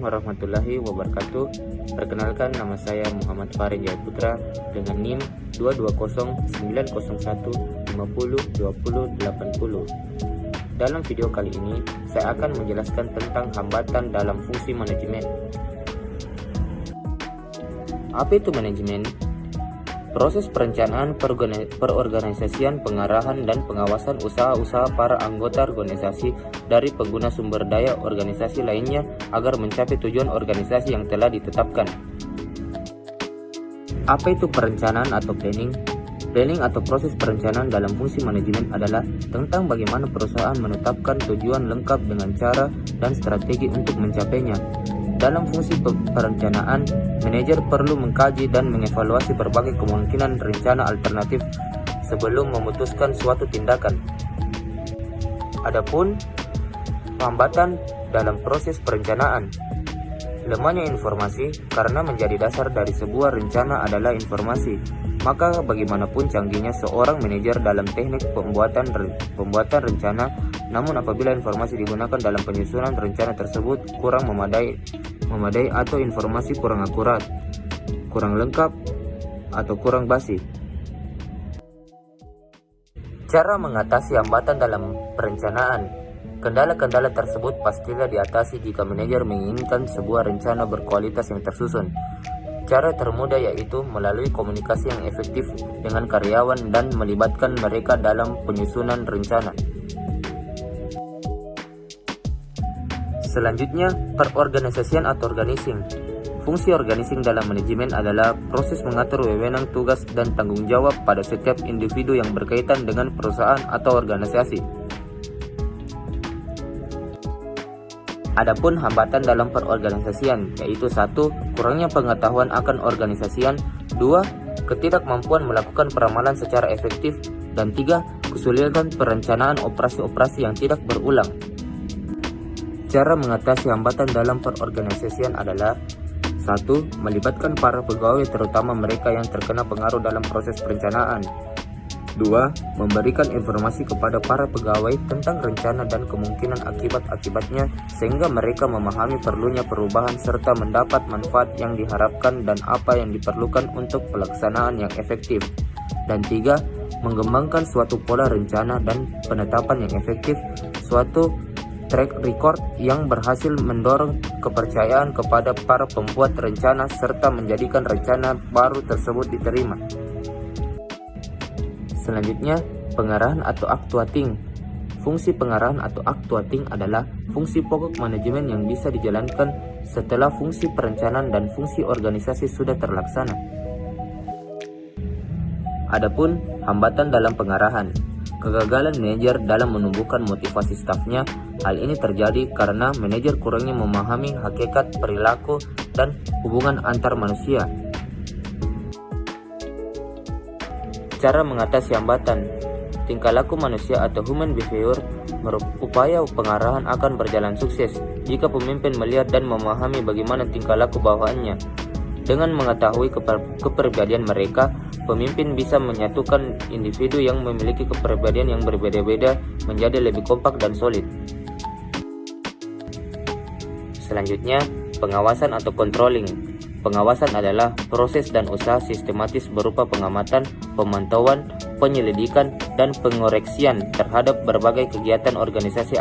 warahmatullahi wabarakatuh. Perkenalkan, nama saya Muhammad Farid Jayaputra dengan NIM 220901502080. Dalam video kali ini, saya akan menjelaskan tentang hambatan dalam fungsi manajemen. Apa itu manajemen? Proses perencanaan, perorganisasian, pengarahan, dan pengawasan usaha-usaha para anggota organisasi dari pengguna sumber daya organisasi lainnya agar mencapai tujuan organisasi yang telah ditetapkan. Apa itu perencanaan atau planning? Planning atau proses perencanaan dalam fungsi manajemen adalah tentang bagaimana perusahaan menetapkan tujuan lengkap dengan cara dan strategi untuk mencapainya. Dalam fungsi perencanaan, manajer perlu mengkaji dan mengevaluasi berbagai kemungkinan rencana alternatif sebelum memutuskan suatu tindakan. Adapun hambatan dalam proses perencanaan, lemahnya informasi. Karena menjadi dasar dari sebuah rencana adalah informasi, maka bagaimanapun canggihnya seorang manajer dalam teknik pembuatan rencana, namun apabila informasi digunakan dalam penyusunan rencana tersebut kurang memadai atau informasi kurang akurat, kurang lengkap, atau kurang basi. Cara mengatasi hambatan dalam perencanaan. Kendala-kendala tersebut pastilah diatasi jika manajer menginginkan sebuah rencana berkualitas yang tersusun. Cara termudah yaitu melalui komunikasi yang efektif dengan karyawan dan melibatkan mereka dalam penyusunan rencana. Selanjutnya, perorganisasian atau organizing. Fungsi organizing dalam manajemen adalah proses mengatur wewenang, tugas, dan tanggung jawab pada setiap individu yang berkaitan dengan perusahaan atau organisasi. Adapun hambatan dalam perorganisasian, yaitu 1. Kurangnya pengetahuan akan organisasian, 2. Ketidakmampuan melakukan peramalan secara efektif, dan 3. Kesulitan perencanaan operasi-operasi yang tidak berulang. Cara mengatasi hambatan dalam perorganisasian adalah 1. Melibatkan para pegawai terutama mereka yang terkena pengaruh dalam proses perencanaan. 2. Memberikan informasi kepada para pegawai tentang rencana dan kemungkinan akibat-akibatnya sehingga mereka memahami perlunya perubahan serta mendapat manfaat yang diharapkan dan apa yang diperlukan untuk pelaksanaan yang efektif. Dan 3. Mengembangkan suatu pola rencana dan penetapan yang efektif, suatu track record yang berhasil mendorong kepercayaan kepada para pembuat rencana serta menjadikan rencana baru tersebut diterima. Selanjutnya, pengarahan atau actuating. Fungsi pengarahan atau actuating adalah fungsi pokok manajemen yang bisa dijalankan setelah fungsi perencanaan dan fungsi organisasi sudah terlaksana. Adapun hambatan dalam pengarahan, kegagalan manajer dalam menumbuhkan motivasi stafnya. Hal ini terjadi karena manajer kurangnya memahami hakikat perilaku dan hubungan antar manusia. Cara mengatasi hambatan. Tingkah laku manusia atau human behavior, upaya pengarahan akan berjalan sukses jika pemimpin melihat dan memahami bagaimana tingkah laku bawahannya. Dengan mengetahui kepribadian mereka, pemimpin bisa menyatukan individu yang memiliki kepribadian yang berbeda-beda menjadi lebih kompak dan solid. Selanjutnya, pengawasan atau controlling. Pengawasan adalah proses dan usaha sistematis berupa pengamatan, pemantauan, penyelidikan, dan pengoreksian terhadap berbagai kegiatan organisasi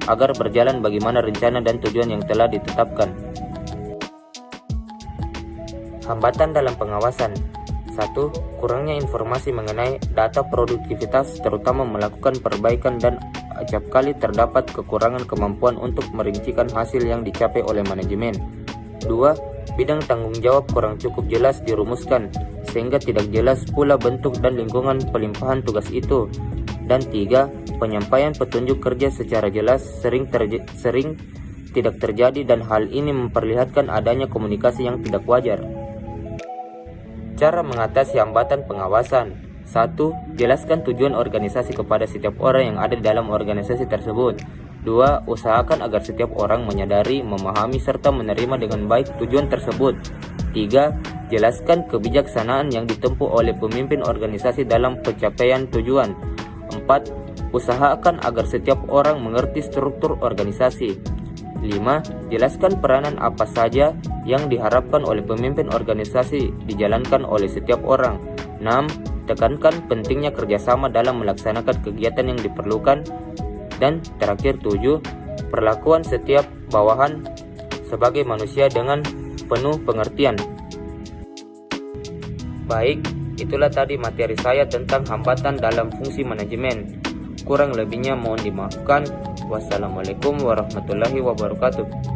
agar berjalan bagaimana rencana dan tujuan yang telah ditetapkan. Hambatan dalam pengawasan. 1. Kurangnya informasi mengenai data produktivitas, terutama melakukan perbaikan dan acap kali terdapat kekurangan kemampuan untuk merincikan hasil yang dicapai oleh manajemen. 2. Bidang tanggung jawab kurang cukup jelas dirumuskan, sehingga tidak jelas pula bentuk dan lingkungan pelimpahan tugas itu. Dan 3. Penyampaian petunjuk kerja secara jelas sering tidak terjadi dan hal ini memperlihatkan adanya komunikasi yang tidak wajar. Cara mengatasi hambatan pengawasan. 1. Jelaskan tujuan organisasi kepada setiap orang yang ada di dalam organisasi tersebut. 2. Usahakan agar setiap orang menyadari, memahami, serta menerima dengan baik tujuan tersebut. 3. Jelaskan kebijaksanaan yang ditempuh oleh pemimpin organisasi dalam pencapaian tujuan. 4. Usahakan agar setiap orang mengerti struktur organisasi. 5. Jelaskan peranan apa saja yang diharapkan oleh pemimpin organisasi dijalankan oleh setiap orang. 6. Tekankan pentingnya kerjasama dalam melaksanakan kegiatan yang diperlukan. Dan terakhir 7. Perlakuan setiap bawahan sebagai manusia dengan penuh pengertian. Baik, itulah tadi materi saya tentang hambatan dalam fungsi manajemen. Kurang lebihnya mohon dimaafkan. Wassalamualaikum warahmatullahi wabarakatuh.